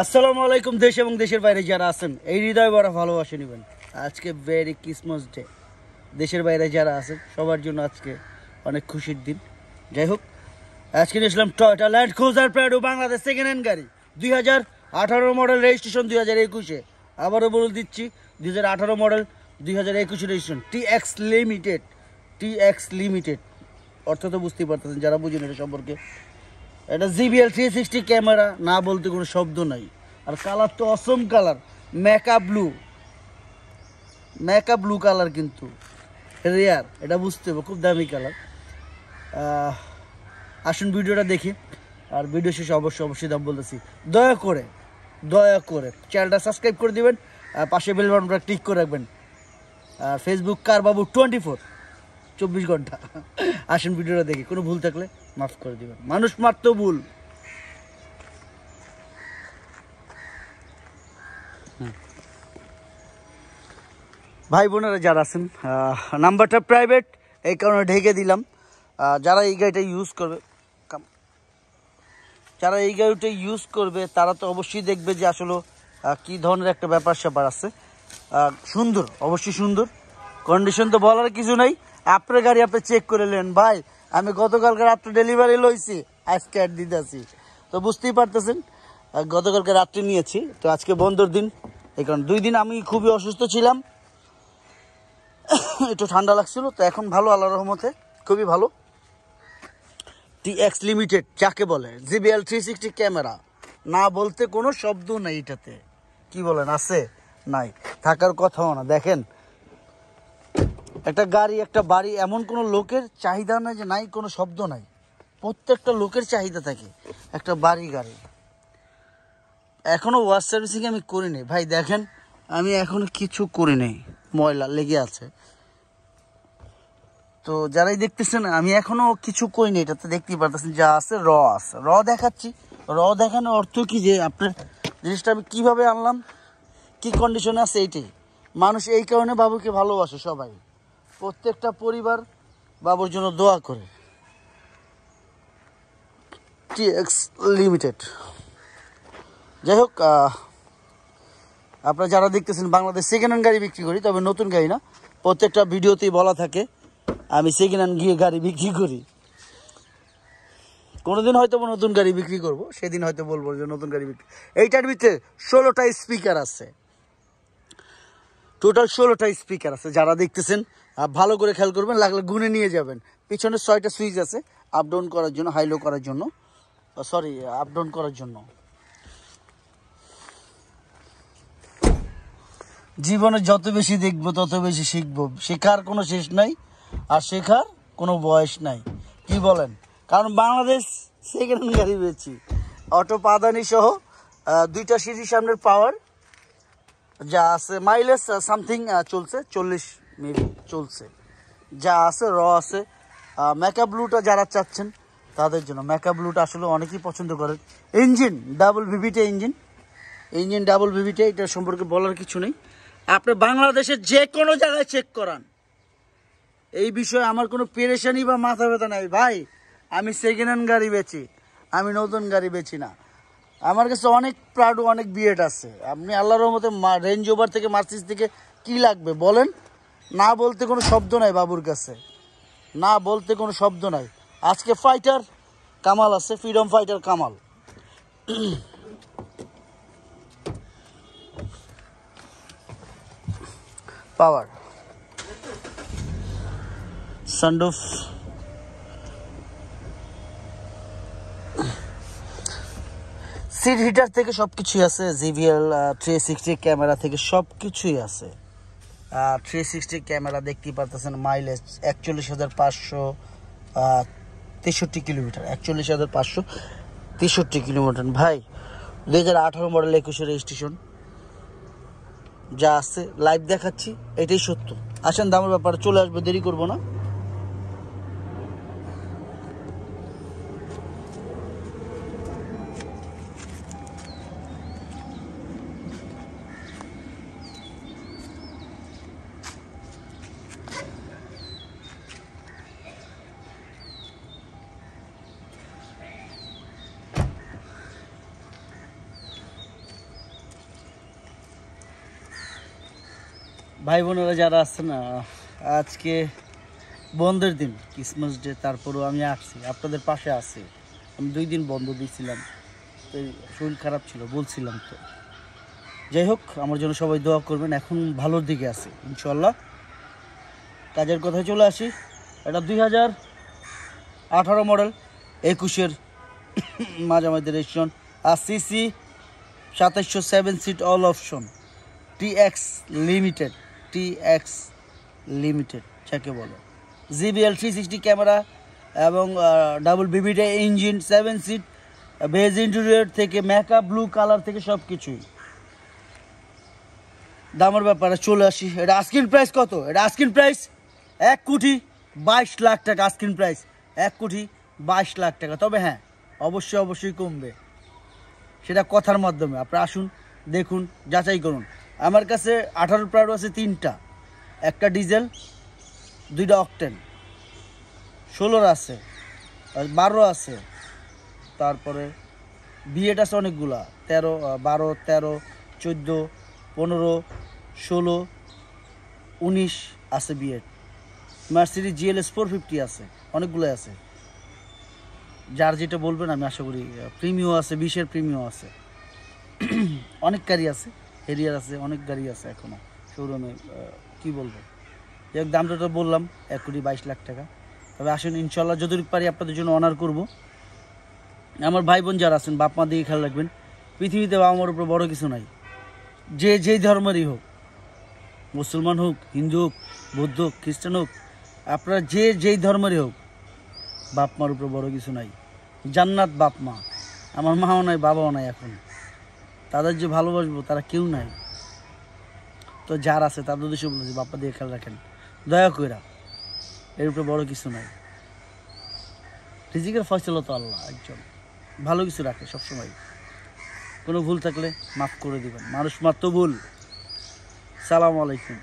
আসসালামু আলাইকুম। দেশ এবং দেশের বাইরে যারা আছেন এই হৃদয় ভরা ভালোবাসা নেবেন। আজকে ভেরি ক্রিসমাস ডে। দেশের বাইরে যারা আছেন সবার জন্য আজকে অনেক খুশির দিন। যাই হোক, আজকে নিয়ে আসলাম Toyota land cruiser Prado, Bangladesh second hand গাড়ি, 2018 মডেল, রেজিস্ট্রেশন 2021-এ। আবারও বলে দিচ্ছি, 2018 model, 2021 registration, TX limited. TX limited অর্থ তো বুঝতেই পারতেছেন যারা বুঝেন এটা সম্পর্কে। এটা জিবিএল 360 ক্যামেরা, না বলতে কোনো শব্দ নাই। আর কালার তো অসম কালার, মেকআপ ব্লু কালার, কিন্তু রেয়ার, এটা বুঝতে হবে, খুব দামি কালার। আসুন ভিডিওটা দেখি, আর ভিডিও শেষে অবশ্যই দাম বলতেছি। দয়া করে চ্যানেলটা সাবস্ক্রাইব করে দিবেন, আর পাশে বেল বাটনটা ক্লিক করে রাখবেন। আর ফেসবুক কার বাবু 24 ঘন্টা। আসুন ভিডিওটা দেখি, কোনো ভুল থাকলে মাফ করে দিবেন, মানুষ মাত্র ভুল। ভাই বোনেরা যারা আছেন, নাম্বারটা প্রাইভেট, এই কারণে ঢেকে দিলাম। যারা এই গাড়িটা ইউজ করবে তারা তো অবশ্যই দেখবে যে আসলে কী ধরনের একটা ব্যাপার স্যাপার আছে। সুন্দর, অবশ্যই সুন্দর, কন্ডিশন তো বলার কিছু নাই। আপনার গাড়ি আপনি চেক করে নেন ভাই। আমি গতকালকে রাত্রে ডেলিভারি লইছি, আজকে অ্যাড দিতেছি, তো বুঝতেই পারতেছেন। গতকালকে রাত্রে নিয়েছি, তো আজকে বন্ধর দিন, এই কারণে 2 দিন আমি খুবই অসুস্থ ছিলাম, একটু ঠান্ডা লাগছিল, তো এখন ভালো, আল্লাহর রহমতে খুবই ভালো। টিএক্স লিমিটেড যাকে বলে, জিবিএল 360 ক্যামেরা, না বলতে কোনো শব্দ নেই এটাতে। কি বলেন, আছে? নাই, থাকার কথাও না। দেখেন, একটা গাড়ি, একটা বাড়ি, এমন কোনো লোকের চাহিদা নাই যে নাই, কোনো শব্দ নাই। প্রত্যেকটা লোকের চাহিদা থাকে একটা বাড়ি গাড়ি। এখনও ওয়াশ সার্ভিসিং আমি করিনি ভাই, দেখেন আমি এখনো কিছু করিনি, ময়লা লেগে আছে। তো যারাই দেখতেছেন, আমি এখনো কিছু করিনি, এটাতে দেখতেই পারতেছেন যা আছে র দেখাচ্ছি। র দেখানোর অর্থ কি, যে আপনার জিনিসটা আমি কীভাবে আনলাম, কি কন্ডিশনে আছে এইটাই। মানুষ এই কারণে বাবুকে ভালোবাসে, সবাই, প্রত্যেকটা পরিবার বাবুর জন্য দোয়া করে। TX limited. যাই হোক, আপনারা যারা দেখতেছেন, বাংলাদেশ সেকেন্ড হ্যান্ড গাড়ি বিক্রি করি, তবে নতুন গাড়ি না। প্রত্যেকটা ভিডিওতেই বলা থাকে আমি সেকেন্ড হ্যান্ড গাড়ি বিক্রি করি। কোনোদিন হয়তো নতুন গাড়ি বিক্রি করব, সেদিন হয়তো বলবো যে নতুন গাড়ি বিক্রি। এইটার ভিতরে 16টা স্পিকার আছে, টোটাল 16টা স্পিকার আছে। যারা দেখতেছেন ভালো করে খেয়াল করবেন, লাগলে গুনে নিয়ে যাবেন। পিছনে 6টা সুইচ আছে আপ ডাউন করার জন্য, হাই লো করার জন্য, আপ ডাউন করার জন্য। জীবনে যত বেশি দেখবো তত বেশি শিখবো, শেখার কোনো শেষ নাই, আর শেখার কোনো বয়স নাই। কি বলেন? কারণ বাংলাদেশ সেকেন্ড হ্যান্ড গাড়ি পেয়েছি, অটো পাদানি সহ, 2টা সিরিজ সামনের পাওয়ার যা আছে, মাইলেজ সামথিং চলছে 40 মেবি চলছে, যা আছে আছে। মেকআপ ব্লুটা যারা চাচ্ছেন তাদের জন্য, মেকআপ ব্লুটা আসলে অনেকেই পছন্দ করেন। ইঞ্জিন ডাবল ভিভিটে, ইঞ্জিন ডাবল ভিভিটে, এটা সম্পর্কে বলার কিছু নেই। আপনি বাংলাদেশের যে কোনো জায়গায় চেক করান, এই বিষয়ে আমার কোনো পেরেশানি বা মাথা ব্যথা নাই ভাই। আমি সেকেন্ড হ্যান্ড গাড়ি বেচি, আমি নতুন গাড়ি বেচি না। আমার কাছে অনেক প্রাডো, অনেক বিএড আছে। আপনি আল্লাহর রহমতে রেঞ্জ ওভার থেকে, মার্সিডিজ থেকে কি লাগবে বলেন, না বলতে কোনো শব্দ নাই বাবুর কাছে, না বলতে কোনো শব্দ নাই। আজকে ফাইটার কামাল আছে, ফ্রিডম ফাইটার কামাল। পাওয়ার সানরুফ, সিট হিটার থেকে সব কিছুই আছে। জিবিএল 360 ক্যামেরা থেকে সব কিছুই আছে। 360 ক্যামেরা দেখতেই পারতেছেন। মাইলেজ 41,563 কিলোমিটার, 41,563 কিলোমিটার ভাই। 2018 মডেল, 21 রেজিস্ট্রেশন, যা আছে লাইভ দেখাচ্ছি, এটাই সত্য। আসেন দামের ব্যাপারে চলে আসবে, দেরি করবো না। ভাই বোনেরা যারা আছে না, আজকে বন্ধের দিন, ক্রিসমাস ডে, তারপরেও আমি আসছি, আপনাদের পাশে আছি। আমি 2 দিন বন্ধ দিয়েছিলাম, তো শরীর খারাপ ছিল বলছিলাম। তো যাই হোক, আমার জন্য সবাই দোয়া করবেন। এখন ভালোর দিকে আছে ইনশাল্লাহ। কাজের কথায় চলে আসি। এটা 2018 মডেল, 21-এর মাঝামাঝি রেজিস্ট্রেশন, আর CC 2700, 7 seat all option, TX limited, TX limited যাকে বলে। জিবিএল 360 ক্যামেরা এবং ডাবল বিবিটা ইঞ্জিন, 7 সিট, বেজ ইন্টেরিয়র থেকে মেকআপ, ব্লু কালার থেকে সব কিছুই। দামের ব্যাপারে চলে আসি। এটা আস্কিং প্রাইস কত? এটা আস্কিং প্রাইস 1,22,00,000 টাকা। আস্কিং প্রাইস 1,22,00,000 টাকা। তবে হ্যাঁ, অবশ্যই কমবে, সেটা কথার মাধ্যমে। আপনারা আসুন, দেখুন, যাচাই করুন। আমার কাছে 18 প্রাইড আছে 3টা, একটা ডিজেল, 2টা অকটেন, 16 আছে, 12 আছে, তারপরে বিএড আছে অনেকগুলা, 13, 12, 13, 14, 15, 16, 19 আছে বিএড। মার্সিডিজ জিএলএস 450 আছে, অনেকগুলো আছে। যার যেটা বলবেন আমি আশা করি। প্রিমিও আছে, 20-এর প্রিমিও আছে, অনেক গাড়ি আছে, হেরিয়ার আছে, অনেক গাড়ি আছে এখনও শোরুমে। কী বলবো, এক দামটা তো বললাম 1,22,00,000 টাকা। তবে আসুন, ইনশাল্লাহ যতটুকু পারি আপনাদের জন্য অনার করব। আমার ভাই বোন যারা আছেন, বাপ মা দিকে খেয়াল রাখবেন। পৃথিবীতে বাবা মার উপরে বড় কিছু নাই, যে যেই ধর্মেরই হোক, মুসলমান হোক, হিন্দু হোক, বৌদ্ধ হোক, খ্রিস্টান হোক, আপনারা যে যেই ধর্মেরই হোক, বাপ মার উপরে বড় কিছু নাই। জান্নাত বাপ মা। আমার মাও নাই, বাবাও নাই, এখন তাদের যে ভালোবাসবো তারা কেউ নাই। তো যার আছে তাদের উদ্দেশ্যে বলেছি, বাপ্পা দিয়ে খেয়াল রাখেন দয়া কইরা, এর উপরে বড় কিছু নাই। রিজিকের ফয়সালা তো আল্লাহ একজন, ভালো কিছু রাখে সবসময়। কোনো ভুল থাকলে মাফ করে দিবেন, মানুষ মাত্র ভুল। সালাম আলাইকুম।